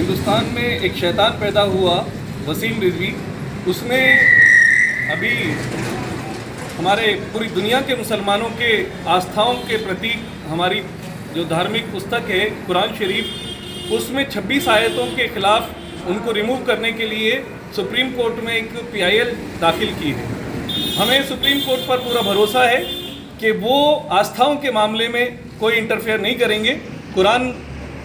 हिंदुस्तान में एक शैतान पैदा हुआ वसीम रिजवी। उसने अभी हमारे पूरी दुनिया के मुसलमानों के आस्थाओं के प्रतीक हमारी जो धार्मिक पुस्तक है कुरान शरीफ, उसमें 26 आयतों के ख़िलाफ़ उनको रिमूव करने के लिए सुप्रीम कोर्ट में एक PIL दाखिल की है। हमें सुप्रीम कोर्ट पर पूरा भरोसा है कि वो आस्थाओं के मामले में कोई इंटरफेयर नहीं करेंगे। कुरान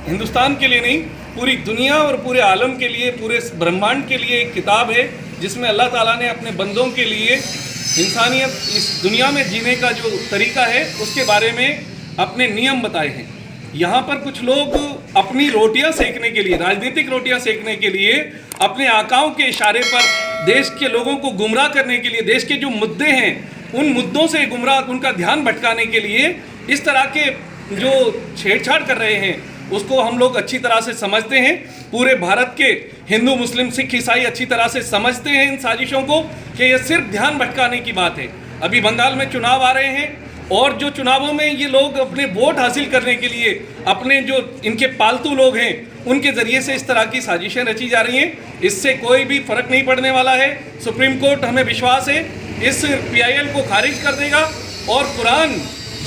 हिंदुस्तान के लिए नहीं, पूरी दुनिया और पूरे आलम के लिए, पूरे ब्रह्मांड के लिए एक किताब है जिसमें अल्लाह ताला ने अपने बंदों के लिए इंसानियत इस दुनिया में जीने का जो तरीका है उसके बारे में अपने नियम बताए हैं। यहाँ पर कुछ लोग अपनी रोटियां सेकने के लिए, राजनीतिक रोटियां सेकने के लिए, अपने आकाओं के इशारे पर देश के लोगों को गुमराह करने के लिए, देश के जो मुद्दे हैं उन मुद्दों से गुमराह, उनका ध्यान भटकाने के लिए इस तरह के जो छेड़छाड़ कर रहे हैं उसको हम लोग अच्छी तरह से समझते हैं। पूरे भारत के हिंदू, मुस्लिम, सिख, ईसाई अच्छी तरह से समझते हैं इन साजिशों को कि ये सिर्फ ध्यान भटकाने की बात है। अभी बंगाल में चुनाव आ रहे हैं और जो चुनावों में ये लोग अपने वोट हासिल करने के लिए अपने जो इनके पालतू लोग हैं उनके ज़रिए से इस तरह की साजिशें रची जा रही हैं। इससे कोई भी फ़र्क नहीं पड़ने वाला है। सुप्रीम कोर्ट, हमें विश्वास है, इस PIL को खारिज कर देगा। और कुरान,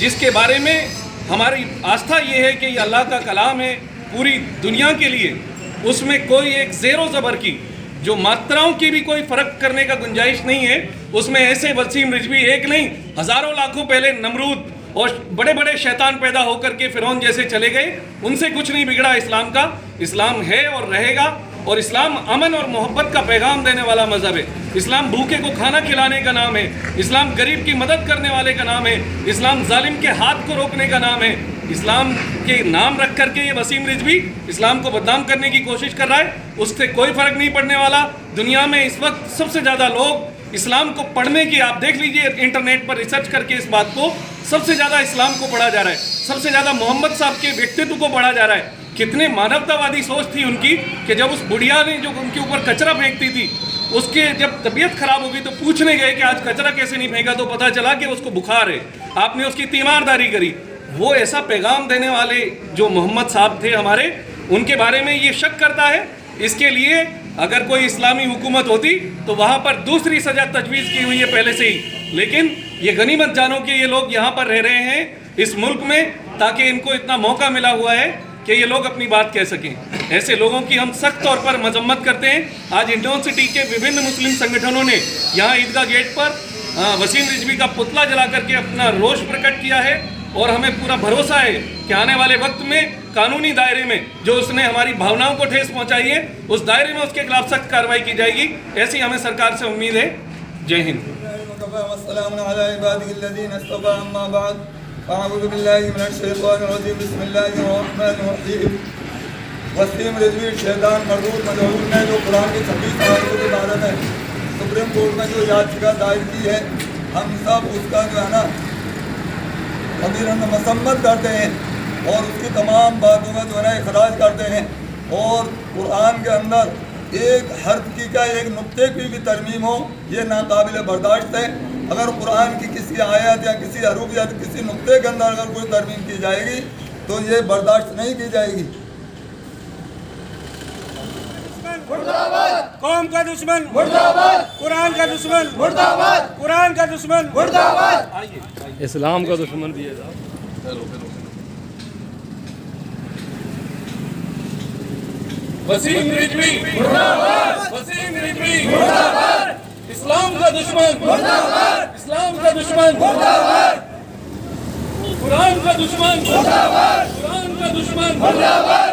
जिसके बारे में हमारी आस्था ये है कि ये अल्लाह का कलाम है पूरी दुनिया के लिए, उसमें कोई एक ज़ेरो ज़बर की जो मात्राओं की भी कोई फ़र्क करने का गुंजाइश नहीं है। उसमें ऐसे वसीम रिजवी एक नहीं, हज़ारों लाखों पहले नमरूद और बड़े बड़े शैतान पैदा होकर के फ़िरौन जैसे चले गए, उनसे कुछ नहीं बिगड़ा इस्लाम का। इस्लाम है और रहेगा, और इस्लाम अमन और मोहब्बत का पैगाम देने वाला मज़हब है। इस्लाम भूखे को खाना खिलाने का नाम है। इस्लाम गरीब की मदद करने वाले का नाम है। इस्लाम जालिम के हाथ को रोकने का नाम है। इस्लाम के नाम रख करके ये वसीम रिजवी इस्लाम को बदनाम करने की कोशिश कर रहा है, उससे कोई फ़र्क नहीं पड़ने वाला। दुनिया में इस वक्त सबसे ज़्यादा लोग इस्लाम को पढ़ने की, आप देख लीजिए इंटरनेट पर रिसर्च करके इस बात को, सबसे ज़्यादा इस्लाम को पढ़ा जा रहा है, सबसे ज़्यादा मोहम्मद साहब के व्यक्तित्व को पढ़ा जा रहा है। कितने मानवतावादी सोच थी उनकी कि जब उस बुढ़िया ने जो उनके ऊपर कचरा फेंकती थी, उसके जब तबीयत खराब हो गई तो पूछने गए कि आज कचरा कैसे नहीं फेंका, तो पता चला कि उसको बुखार है। आपने उसकी तीमारदारी करी। वो ऐसा पैगाम देने वाले जो मोहम्मद साहब थे हमारे, उनके बारे में ये शक करता है। इसके लिए अगर कोई इस्लामी हुकूमत होती तो वहाँ पर दूसरी सज़ा तजवीज़ की हुई है पहले से ही। लेकिन ये गनीमत जानो कि ये लोग यहाँ पर रह रहे हैं इस मुल्क में, ताकि इनको इतना मौका मिला हुआ है कि ये लोग अपनी बात कह सकें। ऐसे लोगों की हम सख्त तौर पर मजम्मत करते हैं। आज इंडोन सिटी के विभिन्न मुस्लिम संगठनों ने यहाँ ईदगाह गेट पर वसीम रिजवी का पुतला जला करके अपना रोष प्रकट किया है, और हमें पूरा भरोसा है कि आने वाले वक्त में कानूनी दायरे में जो उसने हमारी भावनाओं को ठेस पहुँचाई है, उस दायरे में उसके खिलाफ सख्त कार्रवाई की जाएगी। ऐसी हमें सरकार से उम्मीद है। जय हिंद। वसीम रिजवी शैतान मरदूद मजहूर ने जो कुरान की 26 आयतों की इबारत है सुप्रीम कोर्ट में जो याचिका दायर की है, हम सब उसका जो है ना मसम्मत करते हैं और उसकी तमाम बातों का जो है ना इखराज करते हैं। और कुरान के अंदर एक हर्फ की क्या, एक नुक्ते की भी तरमीम हो, ये नाकाबिल बर्दाश्त है। अगर कुरान की किसी आयत या किसी हरूफ या किसी नुक्ते के अंदर अगर कोई तरमीम की जाएगी तो ये बर्दाश्त नहीं की जाएगी। मुर्दाबाद कौम का दुश्मन, मुर्दाबाद कुरान का दुश्मन, मुर्दाबाद कुरान का दुश्मन, मुर्दाबाद इस्लाम का दुश्मन भी है साहब। वसीम रिजवी मुर्दाबाद, वसीम रिजवी मुर्दाबाद, इस्लाम का दुश्मन मुर्दाबाद, इस्लाम का दुश्मन मुर्दाबाद, कुरान का दुश्मन मुर्दाबाद, कुरान का दुश्मन मुर्दाबाद।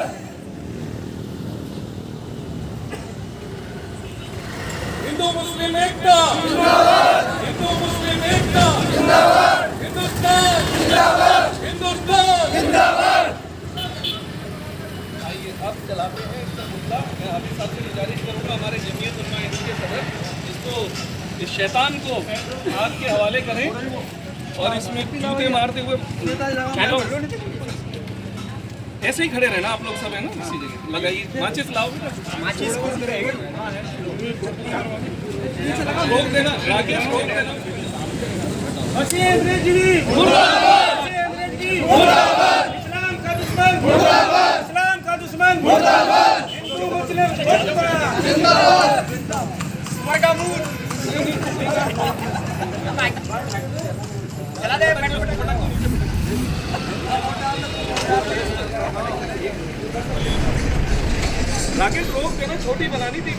हिंदू मुस्लिम एकता जिंदाबाद, हिंदू मुस्लिम एकता जिंदाबाद, हिंदुस्तान जिंदाबाद, हिंदुस्तान जिंदाबाद। आइए अब चलाते हैं इसका मुद्दा। मैं हाफिज साहब से गुजारिश करूँगा, हमारे जमीयत उलमा हिंद के सदर, इसको इस शैतान को आग के हवाले करें और इसमें जूते मारते हुए ऐसे ही खड़े रहना आप लोग सब, है ना, इसी जगह लगाइए। माचिस लाओ, माचिस रोक देना, राकेश रोक देना। वसीम रिजवी मुर्दाबाद, वसीम रिजवी मुर्दाबाद, इस्लाम का दुश्मन मुर्दाबाद, इस्लाम का दुश्मन मुर्दाबाद, हिंदू चैनल जिंदाबाद राकेश रोक देना, छोटी बनानी थी।